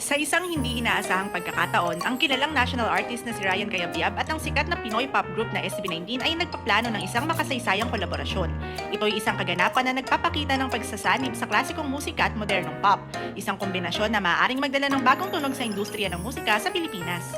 Sa isang hindi inaasahang pagkakataon, ang kilalang national artist na si Ryan Cayabyab at ang sikat na Pinoy pop group na SB19 ay nagpaplano ng isang makasaysayang kolaborasyon. Ito'y isang kaganapan na nagpapakita ng pagsasanib sa klasikong musika at modernong pop, isang kombinasyon na maaaring magdala ng bagong tunog sa industriya ng musika sa Pilipinas.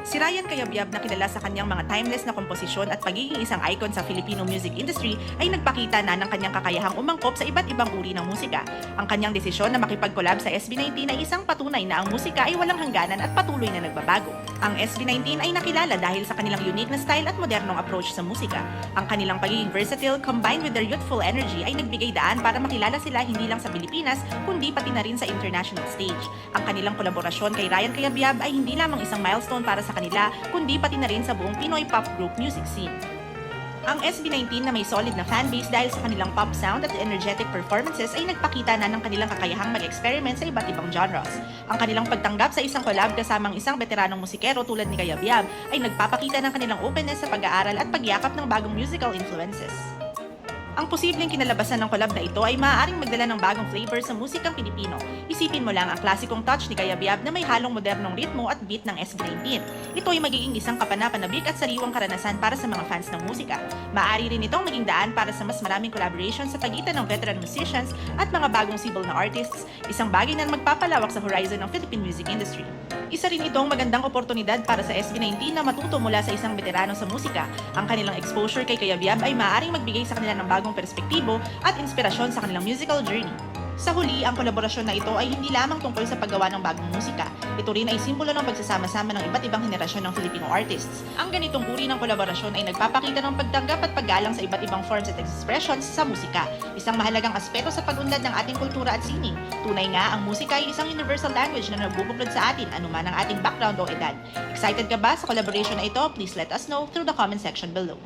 Si Ryan Cayabyab na kilala sa kanyang mga timeless na komposisyon at pagiging isang icon sa Filipino music industry ay nagpakita na ng kanyang kakayahang umangkop sa iba't ibang uri ng musika. Ang kanyang desisyon na makipag-collab sa SB19 ay isang patunay na ang musika ay walang hangganan at patuloy na nagbabago. Ang SB19 ay nakilala dahil sa kanilang unique na style at modernong approach sa musika. Ang kanilang pagiging versatile combined with their youthful energy ay nagbigay daan para makilala sila hindi lang sa Pilipinas kundi pati na rin sa international stage. Ang kanilang kolaborasyon kay Ryan Cayabyab ay hindi lamang isang milestone para sa kanila, kundi pati na rin sa buong Pinoy pop group music scene. Ang SB19 na may solid na fanbase dahil sa kanilang pop sound at energetic performances ay nagpakita na ng kanilang kakayahang mag-experiment sa iba't ibang genres. Ang kanilang pagtanggap sa isang collab kasamang isang veteranong musikero tulad ni Cayabyab ay nagpapakita ng kanilang openness sa pag-aaral at pagyakap ng bagong musical influences. Ang posibleng kinalabasan ng collab na ito ay maaaring magdala ng bagong flavor sa musikang Pilipino. Isipin mo lang ang klasikong touch ni Cayabyab na may halong modernong ritmo at beat ng SB19. Ito ay magiging isang kapanapanabik at sariwang karanasan para sa mga fans ng musika. Maaari rin itong maging daan para sa mas maraming collaboration sa pagitan ng veteran musicians at mga bagong sible na artists, isang bagay na magpapalawak sa horizon ng Philippine music industry. Isa rin itong magandang oportunidad para sa SB19 na matuto mula sa isang veterano sa musika. Ang kanilang exposure kay Cayabyab ay maaaring magbigay sa kanila ng bagong perspektibo at inspirasyon sa kanilang musical journey. Sa huli, ang kolaborasyon na ito ay hindi lamang tungkol sa paggawa ng bagong musika. Ito rin ay simbolo ng pagsasama-sama ng iba't ibang henerasyon ng Filipino artists. Ang ganitong uri ng kolaborasyon ay nagpapakita ng pagtanggap at paggalang sa iba't ibang forms at expressions sa musika, isang mahalagang aspeto sa pag-unlad ng ating kultura at sining. Tunay nga, ang musika ay isang universal language na nagbubuklod sa atin anuman ang ating background o edad. Excited ka ba sa collaboration na ito? Please let us know through the comment section below.